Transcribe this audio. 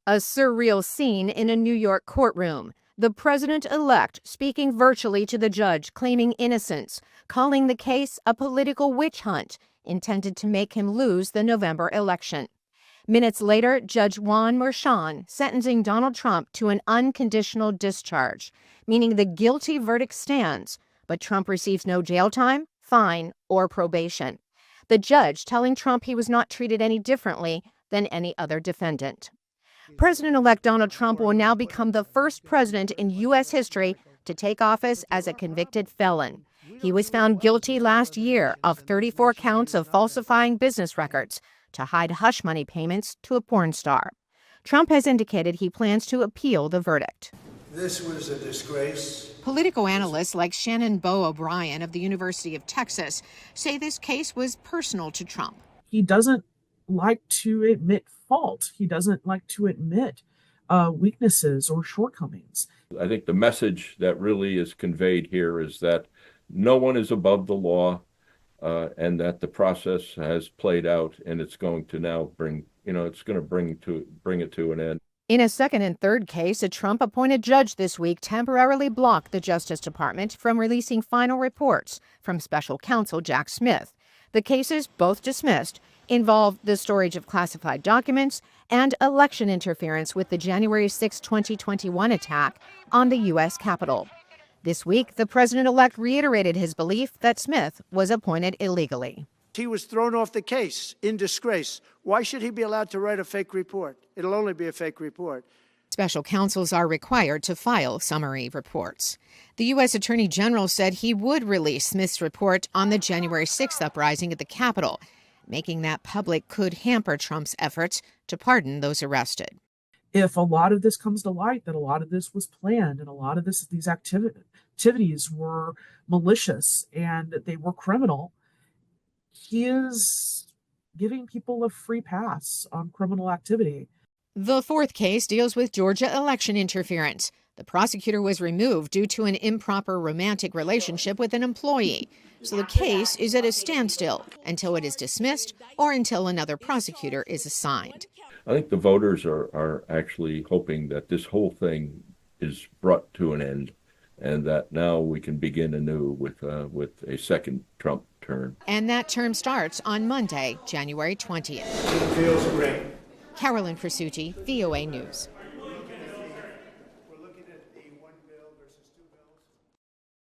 A surreal scene in a New York courtroom. The president-elect speaking virtually to the judge, claiming innocence, calling the case a political witch hunt intended to make him lose the November election. Minutes later, Judge Juan Merchan sentencing Donald Trump to an unconditional discharge, meaning the guilty verdict stands, but Trump receives no jail time, fine, or probation. The judge telling Trump he was not treated any differently than any other defendant. President-elect Donald Trump will now become the first president in U.S. history to take office as a convicted felon. He was found guilty last year of 34 counts of falsifying business records to hide hush money payments to a porn star. Trump has indicated he plans to appeal the verdict. This was a disgrace. Political analysts like Shannon Bo O'Brien of the University of Texas say this case was personal to Trump. He doesn't like to admit fault. He doesn't like to admit weaknesses or shortcomings. I think the message that really is conveyed here is that no one is above the law, and that the process has played out, and it's going to now bring it to an end. In a second and third case, a Trump-appointed judge this week temporarily blocked the Justice Department from releasing final reports from special counsel Jack Smith. The cases, both dismissed, involve the storage of classified documents and election interference with the January 6, 2021 attack on the U.S. Capitol. This week, the president-elect reiterated his belief that Smith was appointed illegally. He was thrown off the case in disgrace. Why should he be allowed to write a fake report? It'll only be a fake report. Special counsels are required to file summary reports. The U.S. Attorney General said he would release Smith's report on the January 6th uprising at the Capitol. Making that public could hamper Trump's efforts to pardon those arrested. If a lot of this comes to light, that a lot of this was planned and a lot of these activities were malicious and they were criminal, he is giving people a free pass on criminal activity. The fourth case deals with Georgia election interference. The prosecutor was removed due to an improper romantic relationship with an employee. So the case is at a standstill until it is dismissed or until another prosecutor is assigned. I think the voters are actually hoping that this whole thing is brought to an end and that now we can begin anew with a second Trump term. And that term starts on Monday, January 20th. It feels great. Carolyn Presutti, VOA News.